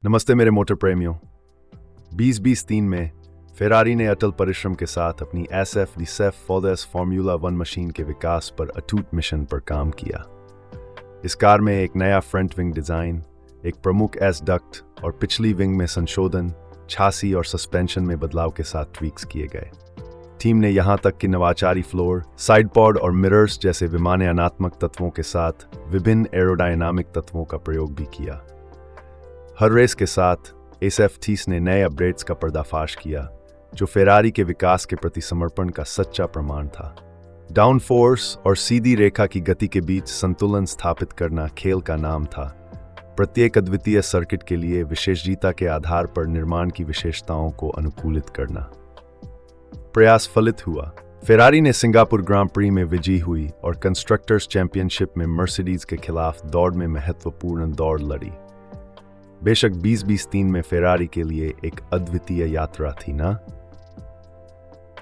नमस्ते मेरे मोटर प्रेमियों। 2023 में फेरारी ने अटल परिश्रम के साथ अपनी SF दी सेफ फॉर्डेस फार्मूला 1 मशीन के विकास पर अटूट मिशन पर काम किया। इस कार में एक नया फ्रंट विंग डिज़ाइन, एक प्रमुख एस डक्ट और पिछली विंग में संशोधन, छासी और सस्पेंशन में बदलाव के साथ ट्वीक्स किए गए। टीम ने यहाँ तक कि नवाचारी फ्लोर, साइड पॉड और मिरर्स जैसे विमानयानात्मक तत्वों के साथ विभिन्न एरोडायनामिक तत्वों का प्रयोग भी किया। हर रेस के साथ SF30 ने नए अपडेट्स का पर्दाफाश किया, जो फेरारी के विकास के प्रति समर्पण का सच्चा प्रमाण था। डाउन फोर्स और सीधी रेखा की गति के बीच संतुलन स्थापित करना खेल का नाम था। प्रत्येक अद्वितीय सर्किट के लिए विशेषज्ञता के आधार पर निर्माण की विशेषताओं को अनुकूलित करना। प्रयास फलित हुआ। फेरारी ने सिंगापुर ग्रां प्री में विजयी हुई और कंस्ट्रक्टर्स चैंपियनशिप में मर्सिडीज के खिलाफ दौड़ में महत्वपूर्ण दौड़ लड़ी। बेशक 2023 में फेरारी के लिए एक अद्वितीय यात्रा थी ना।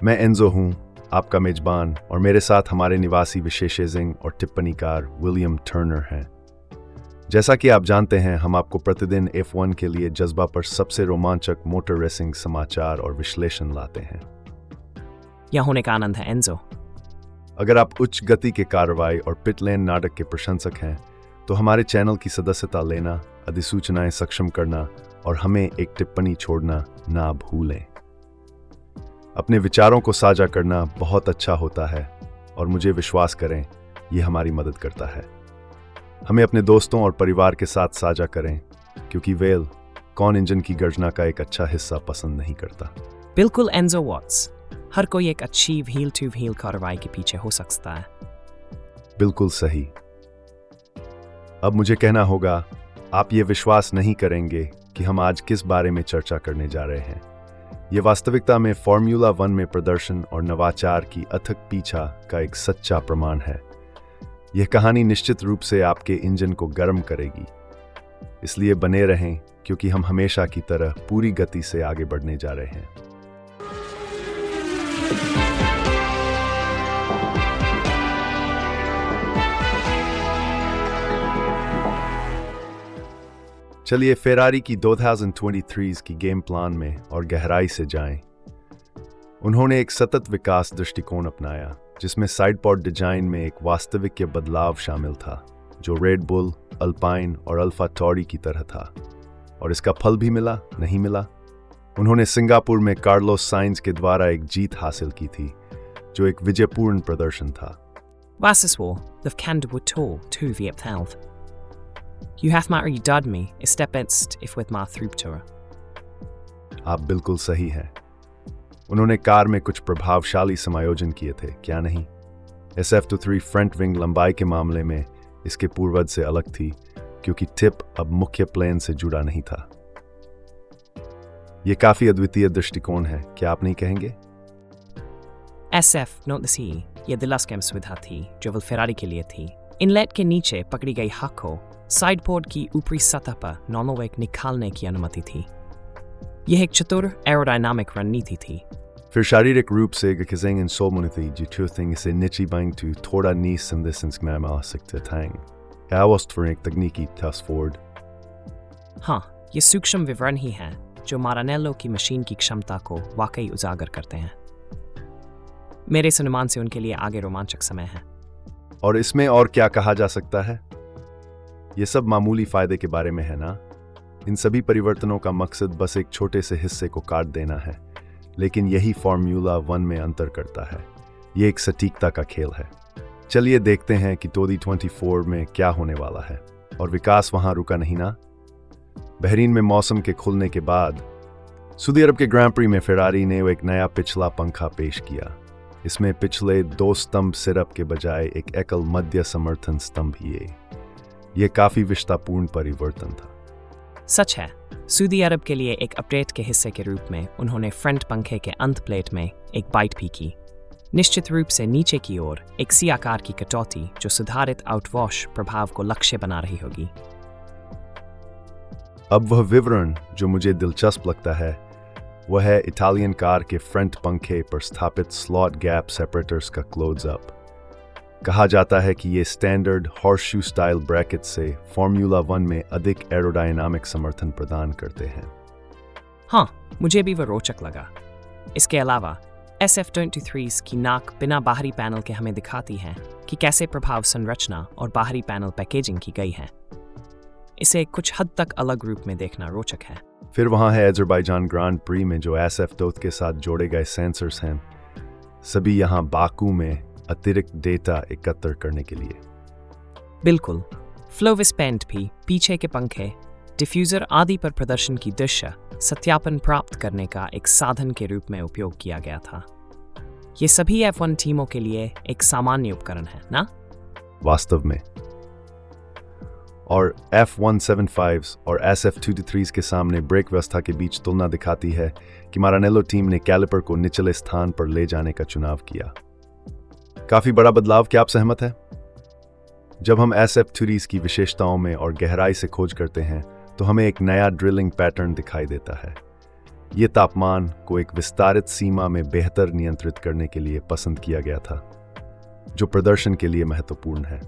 मैं एंजो हूं, आपका मेजबान, और मेरे साथ हमारे निवासी विशेषज्ञ और टिप्पणीकार विलियम टर्नर हैं। जैसा कि आप जानते हैं, हम आपको प्रतिदिन F1 के लिए जज्बा पर सबसे रोमांचक मोटर रेसिंग समाचार और विश्लेषण लाते हैं। यहाँ होने का आनंद है एंजो। अगर आप उच्च गति के कार्रवाई और पिट लेन नाटक के प्रशंसक हैं, तो हमारे चैनल की सदस्यता लेना, अधिसूचनाएं सक्षम करना और हमें एक टिप्पणी छोड़ना ना भूलें। अपने विचारों को साझा करना बहुत अच्छा होता है और मुझे विश्वास करें, यह हमारी मदद करता है। हमें अपने दोस्तों और परिवार के साथ साझा करें, क्योंकि वेल कौन इंजन की गर्जना का एक अच्छा हिस्सा पसंद नहीं करता। बिल्कुल एंजो वॉट्स, हर कोई एक अच्छी व्हील टू व्हील कार्रवाई के पीछे हो सकता है। बिल्कुल सही। अब मुझे कहना होगा, आप ये विश्वास नहीं करेंगे कि हम आज किस बारे में चर्चा करने जा रहे हैं। ये वास्तविकता में फार्मूला 1 में प्रदर्शन और नवाचार की अथक पीछा का एक सच्चा प्रमाण है। यह कहानी निश्चित रूप से आपके इंजन को गर्म करेगी, इसलिए बने रहें, क्योंकि हम हमेशा की तरह पूरी गति से आगे बढ़ने जा रहे हैं। चलिए फेरारी की 2023 की गेम प्लान में और गहराई से जाएं। उन्होंने एक सतत विकास दृष्टिकोण अपनाया, जिसमें साइड पॉड डिजाइन में एक वास्तविक बदलाव शामिल था, जो रेड बुल, अल्पाइन और अल्फा टॉरी की तरह था। और इसका फल भी मिला, नहीं मिला। उन्होंने सिंगापुर में कार्लोस साइंज के द्वारा एक जीत हासिल की थी, जो एक विजयपूर्ण प्रदर्शन था। Was is war, the candid would tall, to the health. You have my you dud me, is step best if with my through tour. आप बिल्कुल सही हैं। उन्होंने कार में कुछ प्रभावशाली समायोजन किए थे, क्या नहीं? SF23 फ्रंट विंग लंबाई के मामले में इसके पूर्वज से अलग थी, क्योंकि टिप अब मुख्य प्लेन से जुड़ा नहीं था। यह काफी अद्वितीय दृष्टिकोण है, क्या आप नहीं कहेंगे? SF not the C, ये दिलस्कम सुविधा थी जो फेरारी के लिए थी। इनलेट के नीचे पकड़ी गई हक को साइड पोर्ट की ऊपरी सतह पर नॉर्मल वेग निकालने की अनुमति थी। यह एक चतुर एरोडायनामिक रणनीति थी। För शारीरिक रूप से gesehen så många ting से नीचे बाइंग टू थोड़ा नीस som det syns med mig sikte tang. Jag måste för en teknik tas forward. हाँ, ये सूक्ष्म विवरण ही हैं जो मारानेलो की मशीन की क्षमता को वाकई उजागर करते हैं। मेरे इस अनुमान से उनके लिए आगे रोमांचक समय है। और इसमें और क्या कहा जा सकता है? ये सब मामूली फायदे के बारे में है ना। इन सभी परिवर्तनों का मकसद बस एक छोटे से हिस्से को काट देना है, लेकिन यही फार्मूला 1 में अंतर करता है। ये एक सटीकता का खेल है। चलिए देखते हैं कि 2024 में क्या होने वाला है। और विकास वहां रुका नहीं ना। बहरीन में मौसम के खुलने के बाद सऊदी अरब के ग्रां प्री में फेरारी ने एक नया पिछला पंखा पेश किया। इसमें पिछले 2 स्तंभ सिरप के बजाय एक एकल मध्य समर्थन स्तंभ ही। यह काफी विशेषतापूर्ण परिवर्तन था। सच है, सऊदी अरब के लिए एक अपडेट के हिस्से के रूप में उन्होंने फ्रंट पंखे के अंत प्लेट में एक बाइट भी की। निश्चित रूप से नीचे की ओर एक सी आकार की कटौती, जो सुधारित आउटवॉश प्रभाव को लक्ष्य बना रही होगी। अब वह विवरण जो मुझे दिलचस्प लगता है, वह है इटालियन कार के फ्रंट पंखे पर स्थापित स्लॉट गैप सेपरेटर्स का क्लोज अप। कहा जाता है कि ये स्टैंडर्ड हॉर्सशू स्टाइल ब्रैकेट से फॉर्मूला 1 में अधिक एरोडायनामिक समर्थन प्रदान करते हैं। हाँ, मुझे भी वो रोचक लगा। इसके अलावा SF23s की नाक बिना बाहरी पैनल के हमें दिखाती है कि कैसे प्रभाव संरचना और बाहरी पैनल पैकेजिंग की गई है। इसे कुछ हद तक अलग रूप में देखना रोचक है। फिर वहाँ है अजरबैजान ग्रांड प्री में जो SF2 के साथ जोड़े गए सेंसर्स हैं, सभी यहाँ बाकू में अतिरिक्त डेटा एकत्र करने के लिए। बिल्कुल, फ्लोविस पेंट भी पीछे के पंखे, डिफ्यूज़र आदि पर प्रदर्शन की दृश्य सत्यापन प्राप्त करने का एक साधन के रूप में उपयोग किया गया था। ये सभी F1 टीमों के लिए एक सामान्य उपकरण है ना? वास्तव में। और F175s और SF23s के सामने ब्रेक व्यवस्था के बीच तुलना दिखाती है कि मारानेलो टीम ने कैलिपर को निचले स्थान पर ले जाने का चुनाव किया। काफी बड़ा बदलाव, क्या आप सहमत हैं? जब हम SF23s की विशेषताओं में और गहराई से खोज करते हैं तो हमें एक नया ड्रिलिंग पैटर्न दिखाई देता है। ये तापमान को एक विस्तारित सीमा में बेहतर नियंत्रित करने के लिए पसंद किया गया था, जो प्रदर्शन के लिए महत्वपूर्ण है।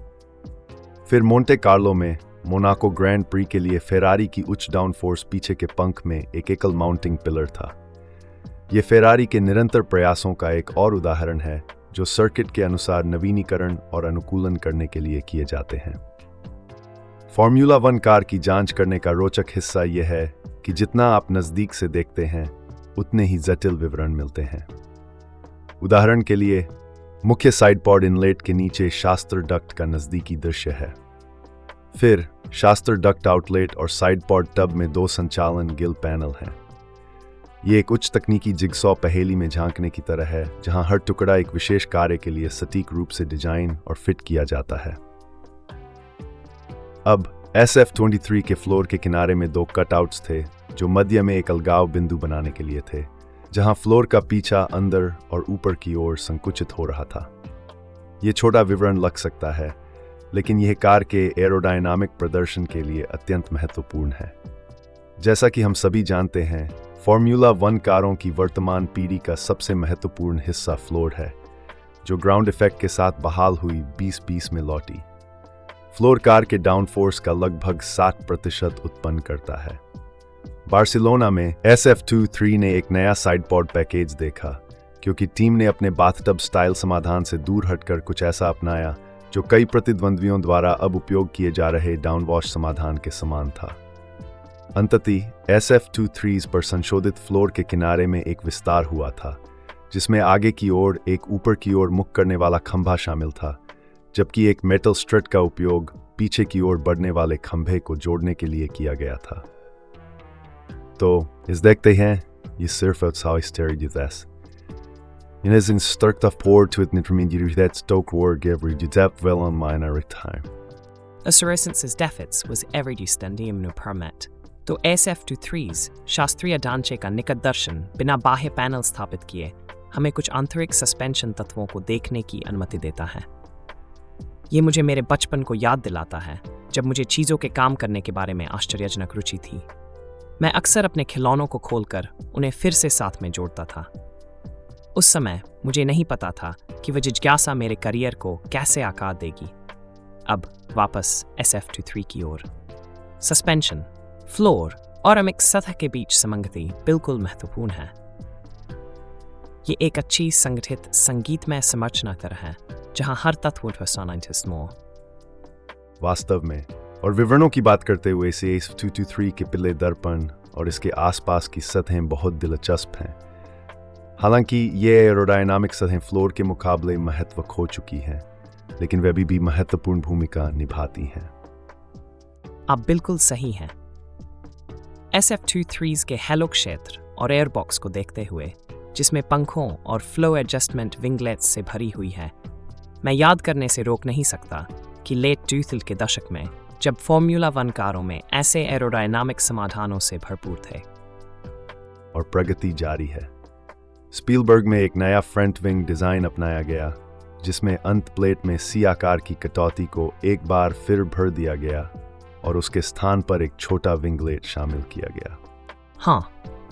फिर मोंटे कार्लो में मोनाको ग्रैंड प्री के लिए फेरारी की उच्च डाउनफोर्स पीछे के पंख में एक एकल माउंटिंग पिलर था। यह फेरारी के निरंतर प्रयासों का एक और उदाहरण है जो सर्किट के अनुसार नवीनीकरण और अनुकूलन करने के लिए किए जाते हैं। फॉर्मूला 1 कार की जांच करने का रोचक हिस्सा यह है कि जितना आप नज़दीक से देखते हैं उतने ही जटिल विवरण मिलते हैं। उदाहरण के लिए, मुख्य साइड पॉड इनलेट के नीचे शास्त्र डक्ट का नज़दीकी दृश्य है। फिर शास्त्र डक्ट आउटलेट और साइड पॉड टब में 2 संचालन गिल पैनल हैं। ये एक उच्च तकनीकी जिगसॉ पहेली में झांकने की तरह है, जहां हर टुकड़ा एक विशेष कार्य के लिए सटीक रूप से डिजाइन और फिट किया जाता है। अब SF23 के फ्लोर के किनारे में 2 कटआउट्स थे जो मध्य में एक अलगाव बिंदु बनाने के लिए थे, जहां फ्लोर का पीछा अंदर और ऊपर की ओर संकुचित हो रहा था। यह छोटा विवरण लग सकता है, लेकिन यह कार के एरोडायनामिक प्रदर्शन के लिए अत्यंत महत्वपूर्ण है। जैसा कि हम सभी जानते हैं, फॉर्मूला 1 कारों की वर्तमान पीढ़ी का सबसे महत्वपूर्ण हिस्सा फ्लोर है, जो ग्राउंड इफेक्ट के साथ बहाल हुई 2020 में लौटी। फ्लोर कार के डाउनफोर्स का लगभग 60% उत्पन्न करता है। बार्सिलोना में SF23 ने एक नया साइड पॉड पैकेज देखा, क्योंकि टीम ने अपने बाथटब स्टाइल समाधान से दूर हटकर कुछ ऐसा अपनाया जो कई प्रतिद्वंद्वियों द्वारा अब उपयोग किए जा रहे डाउनवॉश समाधान के समान था। अंततः SF23s पर संशोधित फ्लोर के किनारे में एक विस्तार हुआ था, जिसमें आगे की ओर एक ऊपर की ओर मुख करने वाला खंभा शामिल था, जबकि एक मेटल स्ट्रट का उपयोग पीछे की ओर बढ़ने वाले खंभे को जोड़ने के लिए किया गया था। तो इस देखते हैं, ये सिर्फ zou stereo des. In is instruct of poor to it intermediary that stoke war give redep well on minor time. Assurances defits was every stendium no permit. तो SF23s शास्त्रीय ढांचे का निकट दर्शन बिना बाह्य पैनल स्थापित किए हमें कुछ आंतरिक सस्पेंशन तत्वों को देखने की अनुमति देता है। ये मुझे मेरे बचपन को याद दिलाता है, जब मुझे चीज़ों के काम करने के बारे में आश्चर्यजनक रुचि थी। मैं अक्सर अपने खिलौनों को खोलकर उन्हें फिर से साथ में जोड़ता था। उस समय मुझे नहीं पता था कि वह जिज्ञासा मेरे करियर को कैसे आकार देगी। अब वापस SF23 की ओर। सस्पेंशन, फ्लोर और अमिक सतह के बीच संगति बिल्कुल महत्वपूर्ण है। ये एक अच्छी संगठित संगीतमय संरचना तरह है, जहां हर तत्व वास्तव में। और विवरणों की बात करते हुए SF23 के पिले दर्पण और इसके आसपास की सतहें बहुत दिलचस्प हैं। हालांकि ये एरोडायनामिक सतहें फ्लोर के मुकाबले महत्व खो चुकी हैं, लेकिन वे अभी भी महत्वपूर्ण भूमिका निभाती हैं। आप बिल्कुल सही हैं। SF23s के हेलो क्षेत्र और एयरबॉक्स को देखते हुए, जिसमें पंखों और फ्लो एडजस्टमेंट विंगलेट्स से भरी हुई है, मैं याद करने से रोक नहीं सकता कि लेट 2000 के दशक में जब फॉर्मूला 1 कारों में ऐसे एरोडायनामिक समाधानों से भरपूर थे। और प्रगति जारी है। स्पीलबर्ग में एक नया फ्रंट विंग डिजाइन अपनाया गया, जिसमें अंत प्लेट में सी आकार की कटौती को एक बार फिर भर दिया गया और उसके स्थान पर एक छोटा विंगलेट शामिल किया गया। हाँ,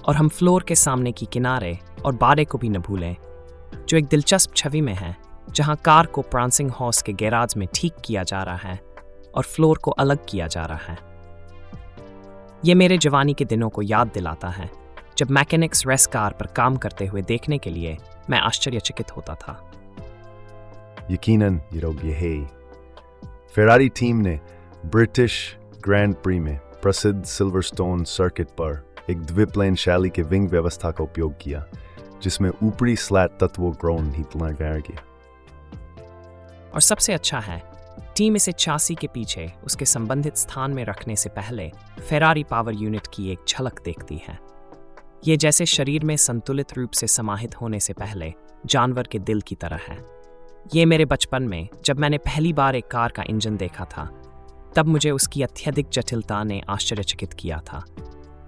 और हम फ्लोर के सामने की किनारे और बारे को भी न भूलें, जो एक दिलचस्प छवि में है जहां कार को प्रांसिंग हॉर्स के गैराज में ठीक किया जा रहा है और फ्लोर को अलग किया जा रहा है। ये मेरे जवानी के दिनों को याद दिलाता है, जब मैकेनिक्स रेस कार पर काम करते हुए देखने के लिए मैं आश्चर्यचकित होता था। यकीनन योग्य है। फेरारी टीम ने ब्रिटिश ग्रैंड प्री में प्रसिद्ध सिल्वरस्टोन सर्किट पर एक द्विप्लेन शैली के विंग व्यवस्था का उपयोग किया, जिसमें ऊपरी स्लैट तत्वों ग्राउंड ही लगाया गया। और सबसे अच्छा है, टीम इसे चासी के पीछे उसके संबंधित स्थान में रखने से पहले फेरारी पावर यूनिट की एक झलक देखती है। ये जैसे शरीर में संतुलित रूप से समाहित होने से पहले जानवर के दिल की तरह है। ये मेरे बचपन में जब मैंने पहली बार एक कार का इंजन देखा था, तब मुझे उसकी अत्यधिक जटिलता ने आश्चर्यचकित किया था,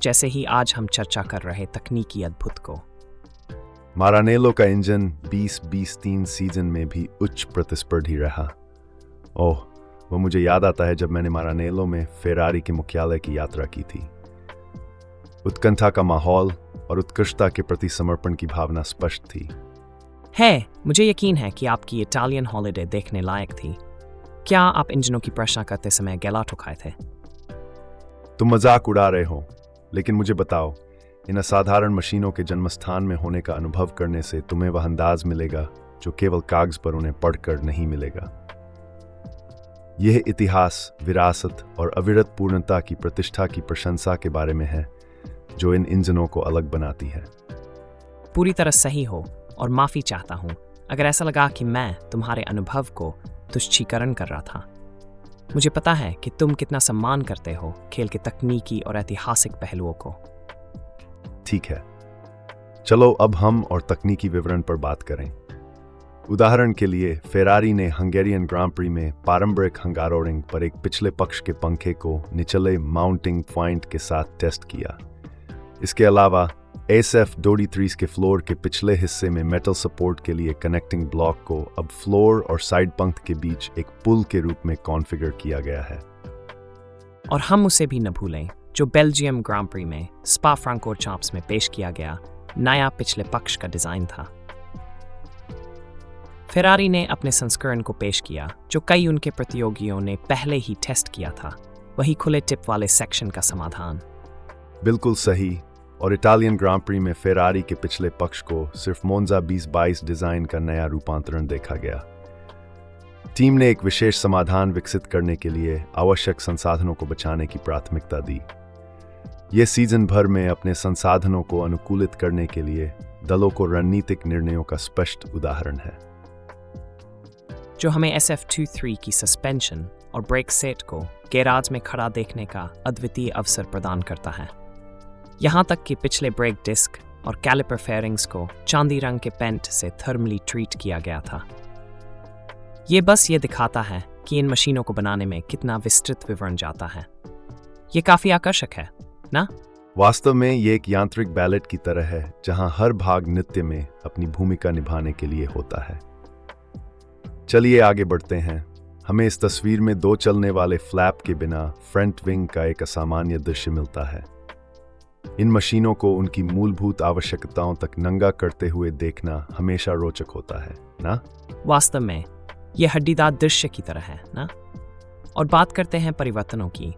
जैसे ही आज हम चर्चा कर रहे तकनीकी अद्भुत को। मारानेलो का इंजन 2023 सीजन में भी उच्च प्रतिस्पर्धी रहा। ओह, वो मुझे याद आता है जब मैंने मारानेलो में फेरारी के मुख्यालय की यात्रा की थी। उत्कंठा का माहौल और उत्कृष्टता के प्रति समर्पण की भावना स्पष्ट थी। मुझे यकीन है कि आपकी इटालियन हॉलिडे देखने लायक थी। क्या आप इंजनों की प्रशंसा करते समय गैलाटो खाए थे? तुम मजाक उड़ा रहे हो, लेकिन मुझे बताओ, इन असाधारण मशीनों के जन्मस्थान में होने का अनुभव करने से तुम्हें वह अंदाज मिलेगा जो केवल कागज पर उन्हें पढ़कर नहीं मिलेगा। यह इतिहास, विरासत और अविरत पूर्णता की प्रतिष्ठा की प्रशंसा के बारे में है, जो इन इंजनों को अलग बनाती है। पूरी तरह सही हो, और माफी चाहता हूं अगर ऐसा लगा कि मैं तुम्हारे अनुभव को तुच्छीकरण कर रहा था। मुझे पता है कि तुम कितना सम्मान करते हो खेल के तकनीकी और ऐतिहासिक पहलुओं को। ठीक है, चलो अब हम और तकनीकी विवरण पर बात करें। उदाहरण के लिए, फेरारी ने हंगेरियन ग्रां प्री में पारंपरिक हंगारोरिंग पर एक पिछले पक्ष के पंखे को निचले माउंटिंग पॉइंट के साथ टेस्ट किया। इसके अलावा SF 23 के फ्लोर के पिछले हिस्से में मेटल सपोर्ट के लिए कनेक्टिंग ब्लॉक को अब फ्लोर और साइड पंक्ति के बीच एक पुल के रूप में कॉन्फ़िगर किया गया है। और हम उसे भी न भूलें जो बेल्जियम ग्रां प्री में स्पा फ्रैंकोरचॉम्प्स में पेश किया गया नया पिछले पक्ष का डिजाइन था। फेरारी ने अपने संस्करण को पेश किया जो कई उनके प्रतियोगियों ने पहले ही टेस्ट किया था, वही खुले टिप वाले सेक्शन का समाधान। बिल्कुल सही। और इटालियन ग्रां प्री में फेरारी के पिछले पक्ष को सिर्फ मोन्जा 2022 डिजाइन का नया रूपांतरण देखा गया। टीम ने एक विशेष समाधान विकसित करने के लिए आवश्यक संसाधनों को बचाने की प्राथमिकता दी। यह सीजन भर में अपने संसाधनों को अनुकूलित करने के लिए दलों को रणनीतिक निर्णयों का स्पष्ट उदाहरण है, जो हमें SF23 की सस्पेंशन और ब्रेक सेट को गैराज में खड़ा देखने का अद्वितीय अवसर प्रदान करता है। यहाँ तक कि पिछले ब्रेक डिस्क और कैलिपर फेयरिंग्स को चांदी रंग के पेंट से थर्मली ट्रीट किया गया था। ये बस ये दिखाता है कि इन मशीनों को बनाने में कितना विस्तृत विवरण जाता है। ये काफी आकर्षक है ना? वास्तव में ये एक यांत्रिक बैलेट की तरह है, जहां हर भाग नृत्य में अपनी भूमिका निभाने के लिए होता है। चलिए आगे बढ़ते हैं। हमें इस तस्वीर में दो चलने वाले फ्लैप के बिना फ्रंट विंग का एक असामान्य दृश्य मिलता है। इन मशीनों को उनकी मूलभूत आवश्यकताओं तक नंगा करते हुए देखना हमेशा रोचक होता है ना? वास्तव में यह हड्डीदार दृश्य की तरह है ना? और बात करते हैं परिवर्तनों की।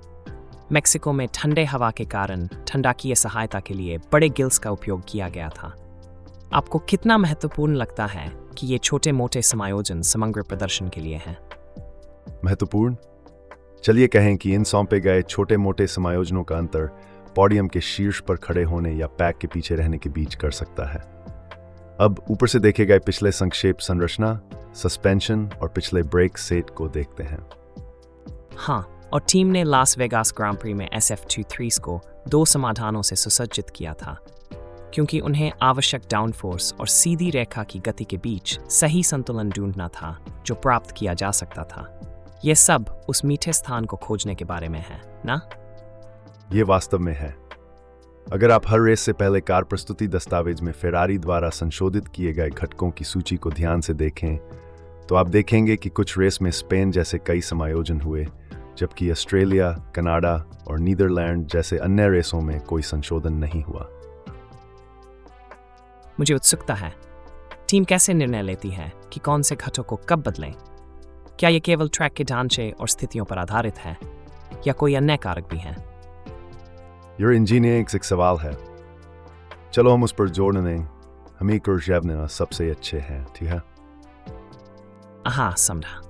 मेक्सिको में ठंडे हवा के कारण ठंडाकीय सहायता के लिए बड़े गिल्स का उपयोग किया गया था। आपको कितना महत्वपूर्ण लगता है कि ये छोटे मोटे समायोजन समग्र प्रदर्शन के लिए हैं? महत्वपूर्ण? चलिए कहें कि इन सौंपे गए छोटे मोटे समायोजनों का अंतर पोडियम के शीर्ष पर खड़े होने या पैक के पीछे रहने के बीच कर सकता है। अब ऊपर से देखे गए पिछले संक्षेप संरचना, सस्पेंशन और पिछले ब्रेक सेट को देखते हैं। हाँ, और टीम ने लास वेगास ग्रां प्री में SF23 को दो समाधानों से सुसज्जित किया था, क्योंकि उन्हें आवश्यक डाउनफोर्स और सीधी रेखा की गति के बीच सही संतुलन ढूंढना था जो प्राप्त किया जा सकता था। यह सब उस मीठे स्थान को खोजने के बारे में है ना? ये वास्तव में है। अगर आप हर रेस से पहले कार प्रस्तुति दस्तावेज में फेरारी द्वारा संशोधित किए गए घटकों की सूची को ध्यान से देखें, तो आप देखेंगे कि कुछ रेस में स्पेन जैसे कई समायोजन हुए, जबकि ऑस्ट्रेलिया, कनाडा और नीदरलैंड जैसे अन्य रेसों में कोई संशोधन नहीं हुआ। मुझे उत्सुकता है, टीम कैसे निर्णय लेती है कि कौन से घटकों को कब बदलें? क्या ये केवल ट्रैक के ढांचे और स्थितियों पर आधारित है या कोई अन्य कारक भी हैं? योर इंजीनियरिंग एक सवाल है, चलो हम उस पर जोड़ दें। हमी कुर्शेवना सबसे अच्छे हैं, ठीक है? हाँ, समझा।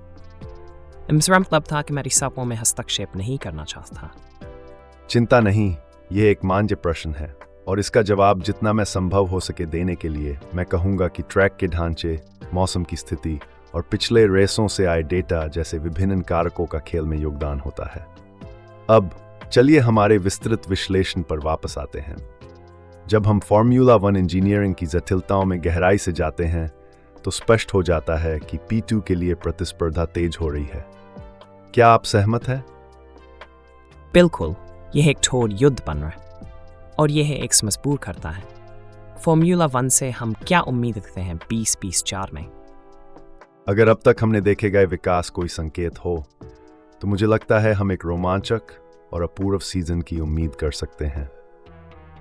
मेरा मतलब था कि मैं रिसापों में हस्तक्षेप नहीं करना चाहता। चिंता नहीं, ये एक मान्य प्रश्न है और इसका जवाब जितना मैं संभव हो सके देने के लिए मैं कहूँगा कि ट्रैक के ढांचे, मौसम की स्थिति और पिछले रेसों से आए डेटा जैसे विभिन्न कारकों का खेल में योगदान होता है। अब चलिए हमारे विस्तृत विश्लेषण पर वापस आते हैं। जब हम फॉर्मूला 1 इंजीनियरिंग की जटिलताओं में गहराई से जाते हैं तो स्पष्ट हो जाता है कि P2 के लिए प्रतिस्पर्धा तेज हो रही है। क्या आप सहमत हैं? बिल्कुल, यह एक ठोर युद्ध बन रहा है और यह एक मजबूर करता है। फॉर्मूला 1 से हम क्या उम्मीद रखते हैं 2024 में? अगर अब तक हमने देखे गए विकास कोई संकेत हो तो मुझे लगता है हम एक रोमांचक और अपूर्व सीजन की उम्मीद कर सकते हैं।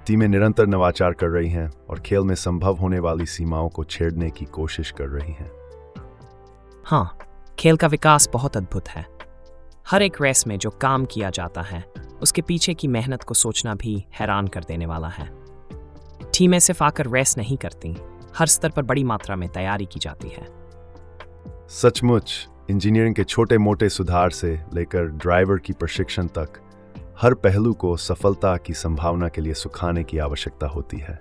टीमें निरंतर नवाचार कर रही हैं और खेल में संभव होने वाली सीमाओं को छेड़ने की कोशिश कर रही हैं। हाँ, खेल का विकास बहुत अद्भुत है। हर एक रेस में जो काम किया जाता है उसके पीछे की मेहनत को सोचना भी हैरान कर देने वाला है। टीमें सिर्फ आकर रेस नहीं करती, हर स्तर पर बड़ी मात्रा में तैयारी की जाती है। सचमुच, इंजीनियरिंग के छोटे मोटे सुधार से लेकर ड्राइवर की प्रशिक्षण तक हर पहलू को सफलता की संभावना के लिए सुखाने की आवश्यकता होती है।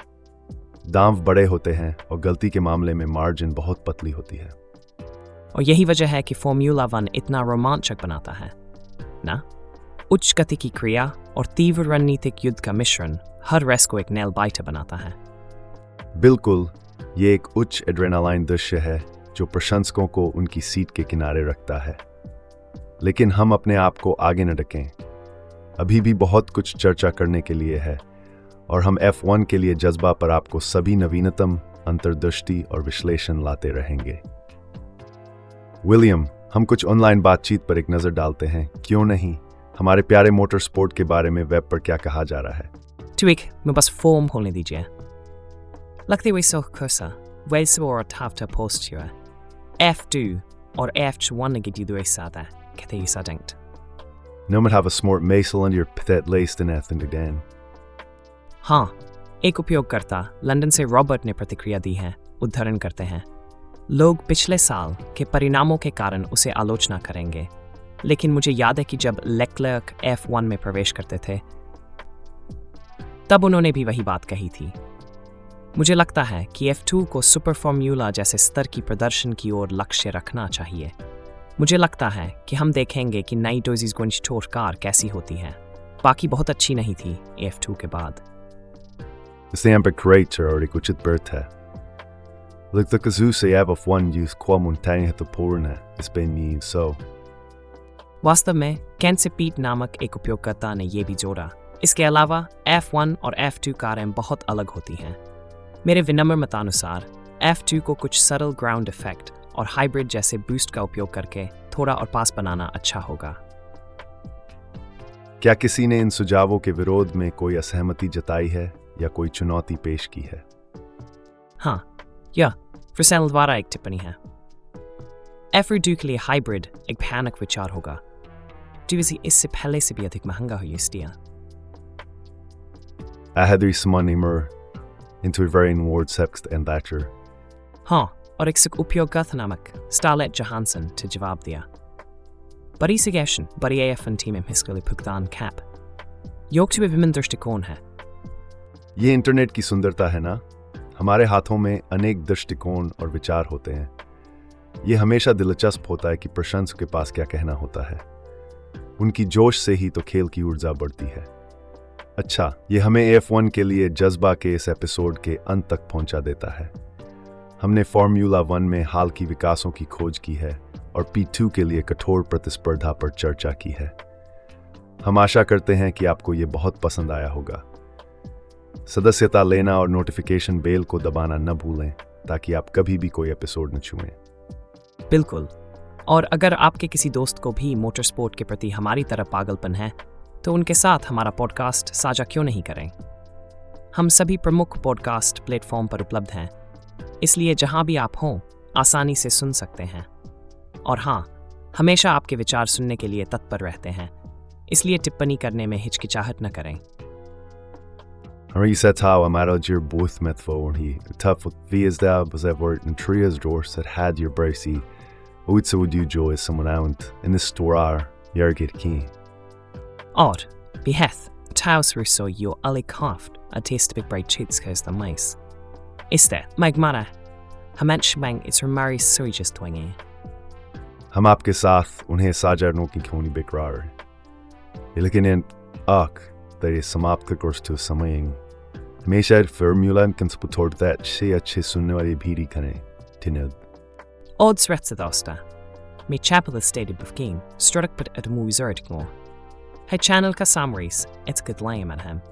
दांव बड़े होते हैं और गलती के मामले में मार्जिन बहुत पतली होती है। और यही वजह है कि फॉर्मूला 1 इतना रोमांचक बनाता है ना? उच्च गति की क्रिया और तीव्र रणनीतिक युद्ध का मिश्रण हर रेस को एक नेल बाइटर बनाता है। बिल्कुल, ये एक उच्च एड्रेनालाइन दृश्य है जो प्रशंसकों को उनकी सीट के किनारे रखता है। लेकिन हम अपने आप को आगे न ढकें। अभी भी बहुत कुछ चर्चा करने के लिए है और हम F1 के लिए जज्बा पर आपको सभी नवीनतम अंतर्दृष्टि और विश्लेषण लाते रहेंगे। विलियम, हम कुछ ऑनलाइन बातचीत पर एक नजर डालते हैं, क्यों नहीं? हमारे प्यारे मोटर स्पोर्ट के बारे में वेब पर क्या कहा जा रहा है? ठीक, मैं बस फॉर्म खोलने दीजिए। लगते हुए सो खुशा, वैसे और टाफ्टा पोस्ट हुआ। F2 और F1 की दो सादा कहते हैं सादंट। Nummer have a smart meestal under pithet laced in ethin again. हाँ, एक उपयोगकर्ता लंदन से रॉबर्ट ने प्रतिक्रिया दी है। उद्धरण करते हैं, लोग पिछले साल के परिणामों के कारण उसे आलोचना करेंगे, लेकिन मुझे याद है कि जब लेक्लर्क F1 में प्रवेश करते थे तब उन्होंने भी वही बात कही थी। मुझे लगता है कि F2 को सुपर फॉर्मूला जैसे स्तर की प्रदर्शन की ओर लक्ष्य रखना चाहिए। मुझे लगता है कि हम देखेंगे कि नई डोजिस कार कैसी होती है। बाकी बहुत अच्छी नहीं थी F2 के बाद। Sempre creator और एक उचित बर्थ है। Look, the kazoo say F1 use qua montagne to porna Spain so. वास्तव में कैन से पीट नामक एक उपयोगकर्ता ने यह भी जोड़ा। इसके अलावा F1 और F2 कारें बहुत अलग होती हैं। मेरे विनम्र मतानुसार F2 को कुछ सरल ग्राउंड इफेक्ट और हाइब्रिड जैसे बूस्ट का उपयोग करके थोड़ा और पास बनाना अच्छा होगा। क्या किसी ने इन सुझावों के विरोध में कोई असहमति जताई है या कोई चुनौती पेश की है? हाँ, यह फ्रिसेल द्वारा एक टिप्पणी है। F2 के लिए हाइब्रिड एक भयानक विचार होगा। डीवीसी इससे पहले से भी अधिक महंगा हो स्टिया। Ahadri Smanimer into varying ward sext and thatcher. हाँ, और एक उपयोगकर्ता नामक स्टारलेट जहानसन ने जवाब दिया। बड़ी सिगेशन बड़ी AF1 टीम में हिस्से लिए भुगतान कैप। योग से विभिन्न दृष्टिकोण है। ये इंटरनेट की सुंदरता है ना? हमारे हाथों में अनेक दृष्टिकोण और विचार होते हैं। ये हमेशा दिलचस्प होता है कि प्रशंसक के पास क्या कहना होता है। उनकी जोश से ही तो खेल की ऊर्जा बढ़ती है। अच्छा, ये हमें F1 के लिए जज्बा के इस एपिसोड के अंत तक पहुंचा देता है। हमने फॉर्मूला 1 में हाल की विकासों की खोज की है और P2 के लिए कठोर प्रतिस्पर्धा पर चर्चा की है। हम आशा करते हैं कि आपको ये बहुत पसंद आया होगा। सदस्यता लेना और नोटिफिकेशन बेल को दबाना न भूलें ताकि आप कभी भी कोई एपिसोड न छुएं। बिल्कुल, और अगर आपके किसी दोस्त को भी मोटर स्पोर्ट के प्रति हमारी तरह पागलपन है तो उनके साथ हमारा पॉडकास्ट साझा क्यों नहीं करें। हम सभी प्रमुख पॉडकास्ट प्लेटफॉर्म पर उपलब्ध हैं। इसलिए जहां भी आप हों आसानी से सुन सकते हैं। और हाँ, हमेशा आपके विचार सुनने के लिए तत्पर रहते हैं, इसलिए टिप्पणी करने में हिचकिचाहट न करें। Har í sé tá am arad your both met fór hí tough with vias da was ever in trias doors that had your bracey would so would you joy someone out in this store are yergit key. Odd, beheth, taus russo yo ali coughed a taste big bright cheats cause the mice. Is that, Magmara? Hamench bang it's her Mary soy just twingy. हम आपके साथ उन्हें साझारणों की खोनी बेकरार है लेकिन इन आक तेरे समाप्त कोर्स to समयing हमेशा formula kan support that she अच्छे सुनने वाली भीड़ी करें तिनद Odds rets of osta. Me chapel is stated befkeen, struck but at a movie's erd more. He channel ka samris, it's good lame at him.